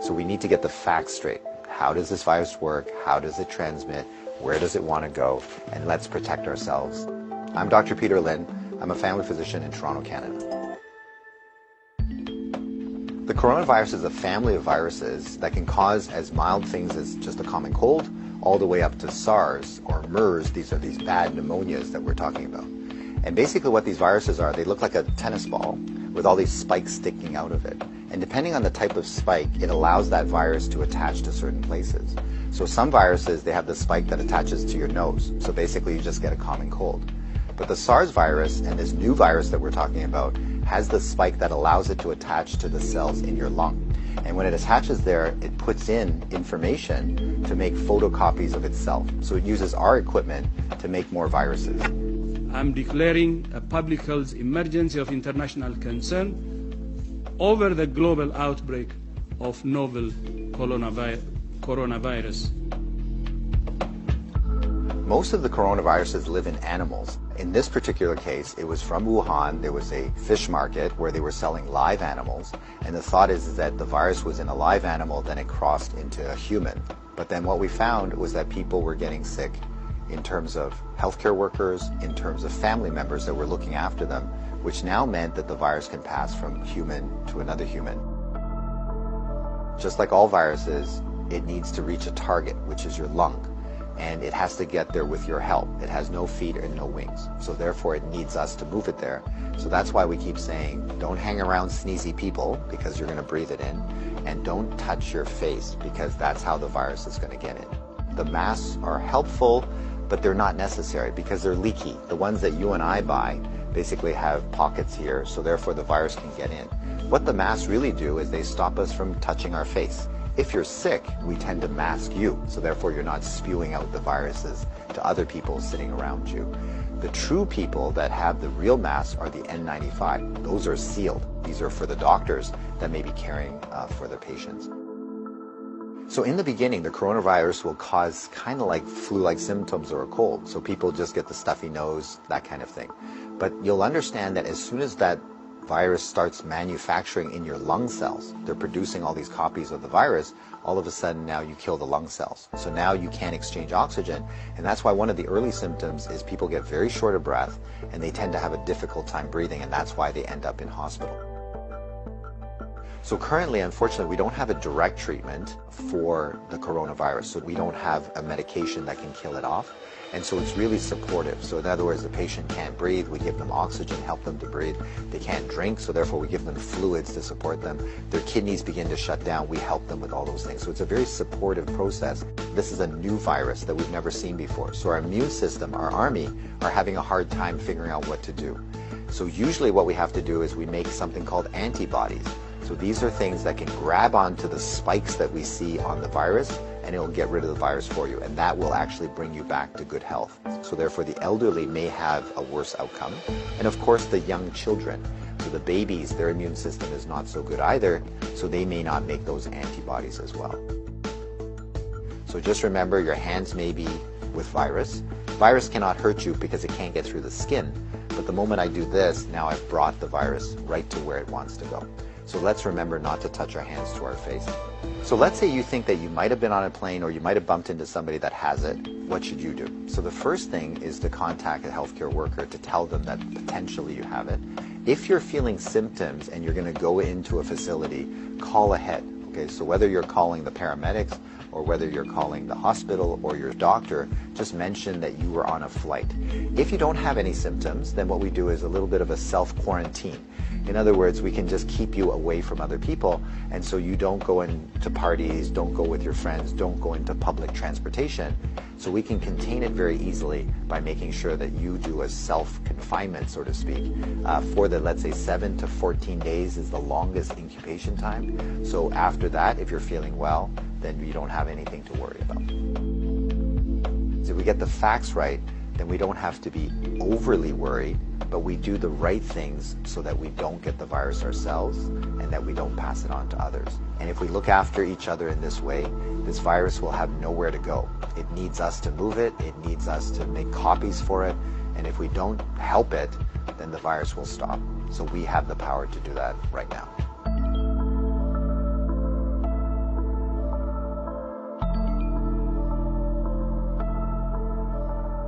So we need to get the facts straight. How does this virus work? How does it transmit? Where does it want to go? And let's protect ourselves. I'm Dr. Peter Lin. I'm a family physician in Toronto, Canada. The coronavirus is a family of viruses that can cause as mild things as just a common cold, all the way up to SARS or MERS. These are these bad pneumonias that we're talking about. And basically what these viruses are, they look like a tennis ball with all these spikes sticking out of it. And depending on the type of spike, it allows that virus to attach to certain places. So some viruses, they have the spike that attaches to your nose. So basically you just get a common cold. But the SARS virus and this new virus that we're talking about has the spike that allows it to attach to the cells in your lung. And when it attaches there, it puts in information to make photocopies of itself. So it uses our equipment to make more viruses. I'm declaring a public health emergency of international concern over the global outbreak of novel coronavirus. Most of the coronaviruses live in animals. In this particular case, it was from Wuhan. There was a fish market where they were selling live animals. And the thought is that the virus was in a live animal, then it crossed into a human. But then what we found was that people were getting sick in terms of healthcare workers, in terms of family members that were looking after them, which now meant that the virus can pass from human to another human. Just like all viruses, it needs to reach a target, which is your lung. And it has to get there with your help. It has no feet and no wings. So therefore it needs us to move it there. So that's why we keep saying, don't hang around sneezy people because you're going to breathe it in. And don't touch your face because that's how the virus is going to get in. The masks are helpful, but they're not necessary because they're leaky. The ones that you and I buy basically have pockets here, so therefore the virus can get in. What the masks really do is they stop us from touching our face. If you're sick, we tend to mask you, so therefore you're not spewing out the viruses to other people sitting around you. The true people that have the real masks are the N95. Those are sealed. These are for the doctors that may be caring for their patients. So in the beginning, the coronavirus will cause kind of like flu-like symptoms or a cold. So people just get the stuffy nose, that kind of thing. But you'll understand that as soon as that virus starts manufacturing in your lung cells, they're producing all these copies of the virus, all of a sudden now you kill the lung cells. So now you can't exchange oxygen. And that's why one of the early symptoms is people get very short of breath and they tend to have a difficult time breathing, and that's why they end up in hospital. So currently, unfortunately, we don't have a direct treatment for the coronavirus. So we don't have a medication that can kill it off. And so it's really supportive. So in other words, the patient can't breathe, we give them oxygen, help them to breathe. They can't drink, so therefore we give them fluids to support them. Their kidneys begin to shut down, we help them with all those things. So it's a very supportive process. This is a new virus that we've never seen before. So our immune system, our army, are having a hard time figuring out what to do. So usually what we have to do is we make something called antibodies. So these are things that can grab onto the spikes that we see on the virus, and it'll get rid of the virus for you, and that will actually bring you back to good health. So therefore the elderly may have a worse outcome, and of course the young children. So the babies, their immune system is not so good either, so they may not make those antibodies as well. So just remember, your hands may be with virus. Virus cannot hurt you because it can't get through the skin, but the moment I do this, now I've brought the virus right to where it wants to go. So let's remember not to touch our hands to our face. So let's say you think that you might have been on a plane or you might have bumped into somebody that has it. What should you do? So the first thing is to contact a healthcare worker to tell them that potentially you have it. If you're feeling symptoms and you're going to go into a facility, call ahead. Okay, so whether you're calling the paramedics or whether you're calling the hospital or your doctor, just mention that you were on a flight. If you don't have any symptoms, then what we do is a little bit of a self-quarantine. In other words, we can just keep you away from other people, and so you don't go into parties, don't go with your friends, don't go into public transportation. So we can contain it very easily by making sure that you do a self-confinement, so to speak, for the, let's say, 7 to 14 days is the longest incubation time. So after that, if you're feeling well, then you don't have anything to worry about. So if we get the facts right, then we don't have to be overly worried, but we do the right things so that we don't get the virus ourselves and that we don't pass it on to others. And if we look after each other in this way, this virus will have nowhere to go. It needs us to move it, it needs us to make copies for it, and if we don't help it, then the virus will stop. So we have the power to do that right now.